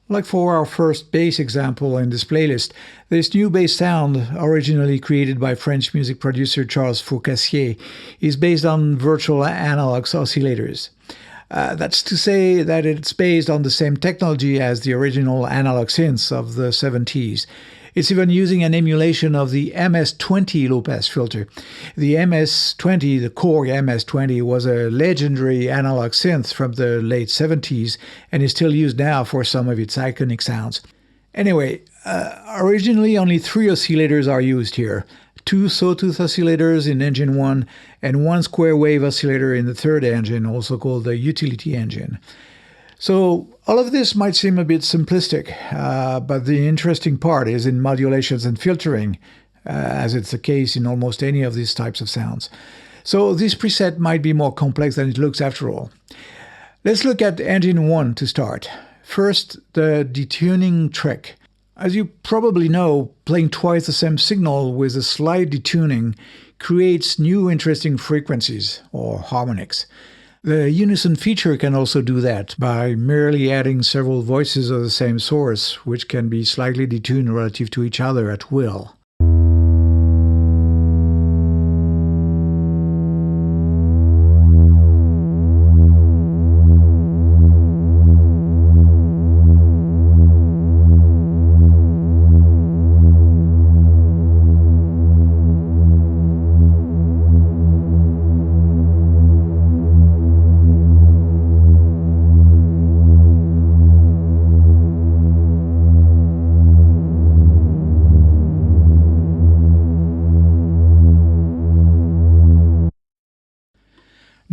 Like for our first bass example in this playlist, this new bass sound, originally created by French music producer Charles Faucassier, is based on virtual analog oscillators. That's to say that it's based on the same technology as the original analog synths of the 70s. It's even using an emulation of the MS-20 low-pass filter. The MS-20, the Korg MS-20, was a legendary analog synth from the late 70s and is still used now for some of its iconic sounds. Anyway, originally only 3 oscillators are used here. 2 sawtooth oscillators in engine 1 and 1 square wave oscillator in the third engine, also called the utility engine. So all of this might seem a bit simplistic, but the interesting part is in modulations and filtering, as it's the case in almost any of these types of sounds. So this preset might be more complex than it looks after all. Let's look at engine 1 to start. First, the detuning trick. As you probably know, playing twice the same signal with a slight detuning creates new interesting frequencies, or harmonics. The unison feature can also do that by merely adding several voices of the same source, which can be slightly detuned relative to each other at will.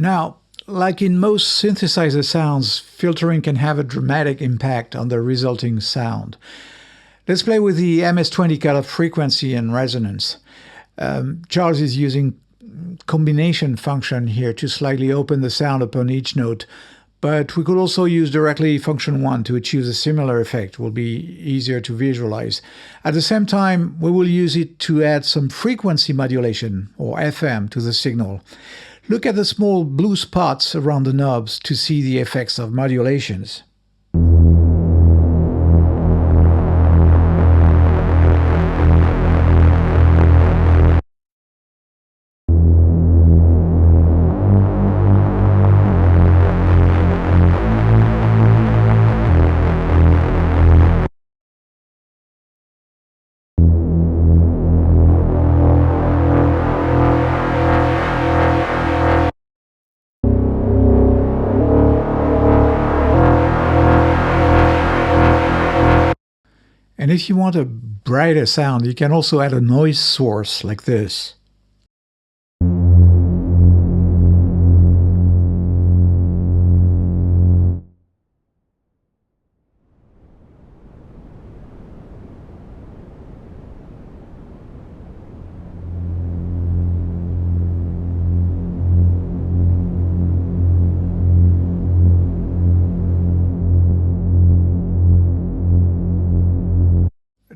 Now, like in most synthesizer sounds, filtering can have a dramatic impact on the resulting sound. Let's play with the MS-20 cutoff frequency and resonance. Charles is using combination function here to slightly open the sound upon each note, but we could also use directly function 1 to achieve a similar effect. It will be easier to visualize. At the same time, we will use it to add some frequency modulation, or FM, to the signal. Look at the small blue spots around the knobs to see the effects of modulations. And if you want a brighter sound, you can also add a noise source like this.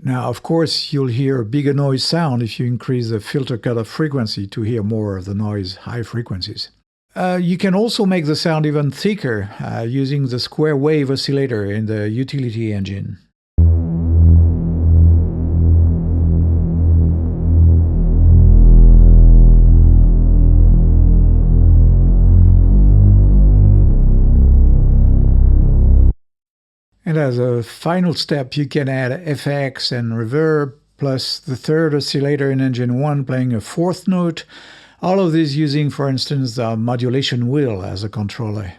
Now, of course, you'll hear a bigger noise sound if you increase the filter cutoff frequency to hear more of the noise high frequencies. You can also make the sound even thicker using the square wave oscillator in the utility engine. And as a final step, you can add FX and reverb, plus the third oscillator in engine 1 playing a fourth note. All of this using, for instance, the modulation wheel as a controller.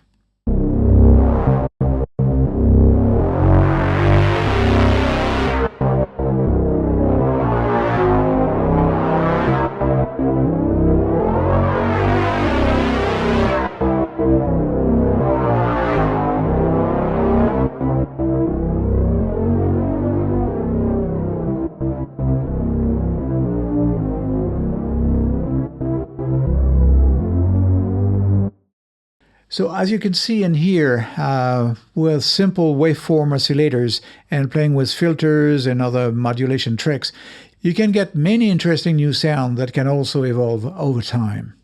So as you can see and hear, with simple waveform oscillators and playing with filters and other modulation tricks, You can get many interesting new sounds that can also evolve over time.